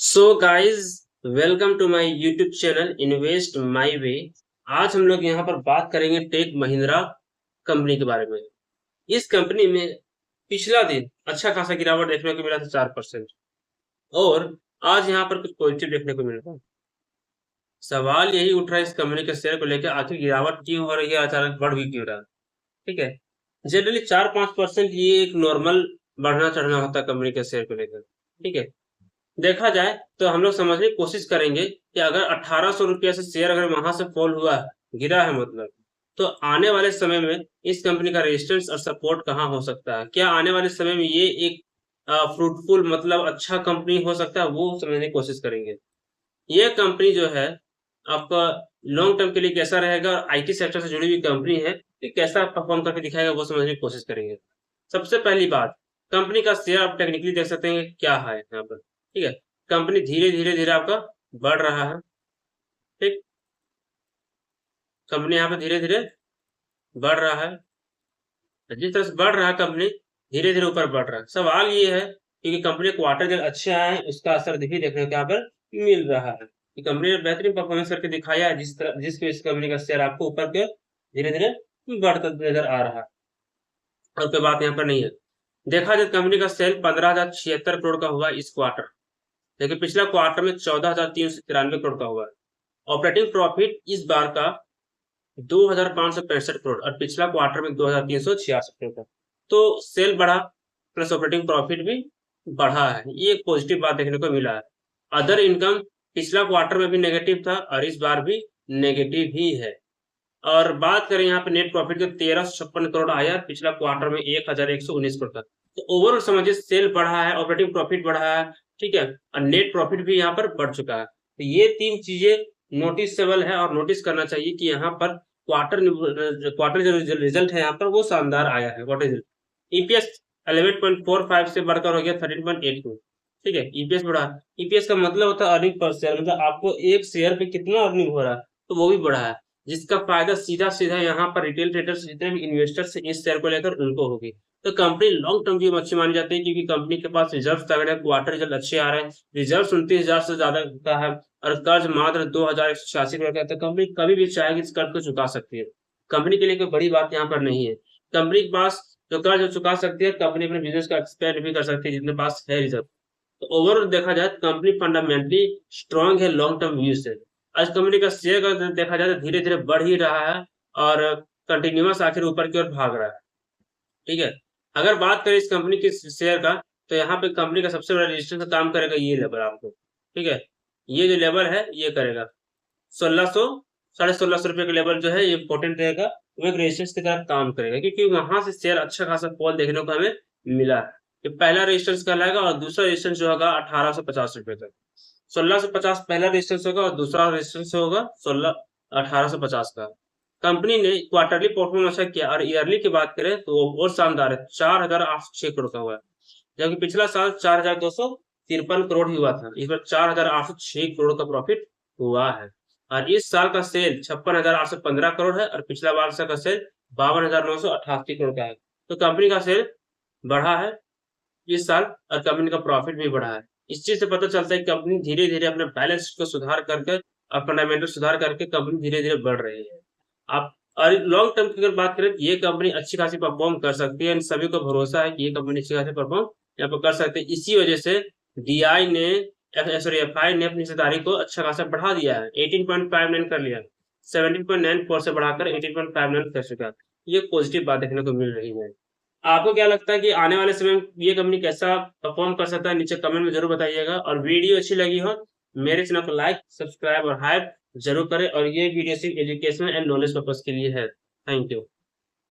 So guys, welcome to my YouTube channel invest my way. आज हम लोग यहाँ पर बात करेंगे टेक महिंद्रा कंपनी के बारे में। इस कंपनी में पिछला दिन अच्छा खासा गिरावट देखने को मिला था 4%। और आज यहाँ पर कुछ पॉजिटिव देखने को मिल रहा है। सवाल यही उठ रहा है इस कंपनी के शेयर को लेकर, आखिर गिरावट क्यों हो रही है, अचानक बढ़ भी क्यों रहा है। ठीक है, जनरली 4-5% ये एक नॉर्मल बढ़ना चढ़ना होता है कंपनी के शेयर को लेकर। ठीक है, देखा जाए तो हम लोग समझने की कोशिश करेंगे कि अगर 1800 रुपया से शेयर अगर वहां से फॉल हुआ, गिरा है मतलब, तो आने वाले समय में इस कंपनी का रेजिस्टेंस और सपोर्ट कहाँ हो सकता है। क्या आने वाले समय में ये एक फ्रूटफुल मतलब अच्छा कंपनी हो सकता है, वो समझने की कोशिश करेंगे। ये कंपनी जो है आपका लॉन्ग टर्म के लिए कैसा रहेगा और आईटी सेक्टर से जुड़ी हुई कंपनी है, ये कैसा परफॉर्म करके दिखाएगा वो समझने की कोशिश करेंगे। सबसे पहली बात, कंपनी का शेयर आप टेक्निकली देख सकते हैं क्या है यहाँ पर। ठीक है, कंपनी धीरे धीरे धीरे आपका बढ़ रहा है। ठीक, कंपनी यहाँ पे धीरे धीरे बढ़ रहा है। जिस तरह से बढ़ रहा है कंपनी धीरे धीरे ऊपर बढ़ रहा है। सवाल ये है क्योंकि कंपनी क्वार्टर जब अच्छे आए उसका असर भी देखने को यहाँ पर मिल रहा है कि कंपनी ने बेहतरीन परफॉर्मेंस करके दिखाया है, जिसकी वजह से कंपनी का शेयर आपको ऊपर के धीरे धीरे बढ़ता नजर आ रहा है। और कोई बात यहाँ पर नहीं है। देखा जाए कंपनी का सेल 15,076 करोड़ का हुआ इस क्वार्टर, लेकिन पिछला क्वार्टर में 14,393 करोड़ का हुआ है। ऑपरेटिंग प्रॉफिट इस बार का 2,565 करोड़ और पिछला क्वार्टर में 2,366 करोड़ का। तो सेल बढ़ा प्लस ऑपरेटिंग प्रॉफिट भी बढ़ा है, ये एक पॉजिटिव बात देखने को मिला है। अदर इनकम पिछला क्वार्टर में भी नेगेटिव था और इस बार भी नेगेटिव ही है। और बात करें यहाँ पे नेट प्रॉफिट का 1,356 करोड़ आया, पिछला क्वार्टर में 1,119 करोड़ का। तो ओवरऑल समझिए सेल बढ़ा है, ऑपरेटिंग प्रॉफिट बढ़ा है, ठीक है, और नेट प्रॉफिट भी यहाँ पर बढ़ चुका है। तो ये तीन चीजें नोटिसेबल है और नोटिस करना चाहिए कि यहाँ पर क्वार्टर जो रिजल्ट है यहाँ पर वो शानदार आया है। व्हाट इज ईपीएस 11.45 से बढ़कर हो गया 13.82। ठीक है, ईपीएस बढ़ा। ईपीएस का मतलब होता है अर्निंग पर शेयर, मतलब आपको एक शेयर पे कितना अर्निंग हो रहा है, तो वो भी बढ़ा है, जिसका फायदा सीधा सीधा यहाँ पर रिटेल ट्रेडर्स जितने भी इन्वेस्टर्स इस शेयर को लेकर उनको होगी। तो कंपनी लॉन्ग टर्म व्यू में अच्छी मानी जाती है क्योंकि कंपनी के पास रिजर्व तगड़े, क्वार्टर रिजल्ट अच्छे आ रहे हैं, रिजर्व 29,000 से ज्यादा का है और कर्ज मात्र 2,186 करोड़ का है। तो कंपनी कभी भी चाहेगी इस कर्ज को चुका सकती है। कंपनी के लिए कोई बड़ी बात यहाँ पर नहीं है। कंपनी के पास जो कर्ज चुका सकती है, कंपनी अपने बिजनेस का एक्सपेंड भी कर सकती है जितने पास है रिजर्व। तो ओवरऑल देखा जाए कंपनी फंडामेंटली स्ट्रांग है लॉन्ग टर्म व्यू से। आज कंपनी का शेयर का देखा जाए तो धीरे धीरे बढ़ ही रहा है और कंटिन्यूअस आखिर ऊपर की ओर भाग रहा है। ठीक है, अगर बात करें इस कंपनी के शेयर का, तो यहाँ पे कंपनी का सबसे बड़ा रजिस्ट्रेशन का काम करेगा ये लेवल आपको। ठीक है, ये जो लेवल है ये करेगा 1600 1650 रुपए का लेवल जो है ये इंपॉर्टेंट रहेगा, वो एक रेजिस्टेंस की तरह काम करेगा क्योंकि वहां से शेयर अच्छा खासा फॉल देखने को हमें मिला है। ये पहला रेजिस्टेंस कहलाएगा और दूसरा रेजिस्टेंस जो होगा 1850 रुपए तक। 1650 पहला रेजिस्टेंस होगा और दूसरा रेजिस्टेंस होगा 1850 का। कंपनी ने क्वार्टरली परफॉर्मेंस अच्छा किया और ईयरली की बात करें तो वो और शानदार है, 4,806 करोड़ का हुआ है, जबकि पिछला साल 4,253 करोड़ ही हुआ था। इस बार 4,806 करोड़ का प्रॉफिट हुआ है और इस साल का सेल 56,815 करोड़ है और पिछला वर्ष का सेल 52,988 करोड़ का है। तो कंपनी का सेल बढ़ा है इस साल और कंपनी का प्रॉफिट भी बढ़ा है। इस चीज से पता चलता है कि कंपनी धीरे धीरे अपने बैलेंस को सुधार करके और फंडामेंटल सुधार करके कंपनी धीरे धीरे बढ़ रही है। आप और लॉन्ग टर्म की अगर बात करें तो ये कंपनी अच्छी खासी परफॉर्म कर सकती है, इन सभी को भरोसा है कि ये कंपनी अच्छी खासी परफॉर्म यहाँ पर कर सकते हैं। इसी वजह से डीआई ने सॉरी एफआई ने अपनी हिस्सेदारी को अच्छा खासा बढ़ा दिया है, 18.59 कर लिया, 17.94 से बढ़ाकर 18.59 कर चुका है। ये पॉजिटिव बात देखने को मिल रही है। आपको क्या लगता है कि आने वाले समय में ये कंपनी कैसा परफॉर्म कर सकता है, नीचे कमेंट में जरूर बताइएगा। और वीडियो अच्छी लगी हो मेरे चैनल को लाइक सब्सक्राइब और हाइप जरूर करें और ये वीडियो सिर्फ एजुकेशनल एंड नॉलेज पर्पज के लिए है। Thank you.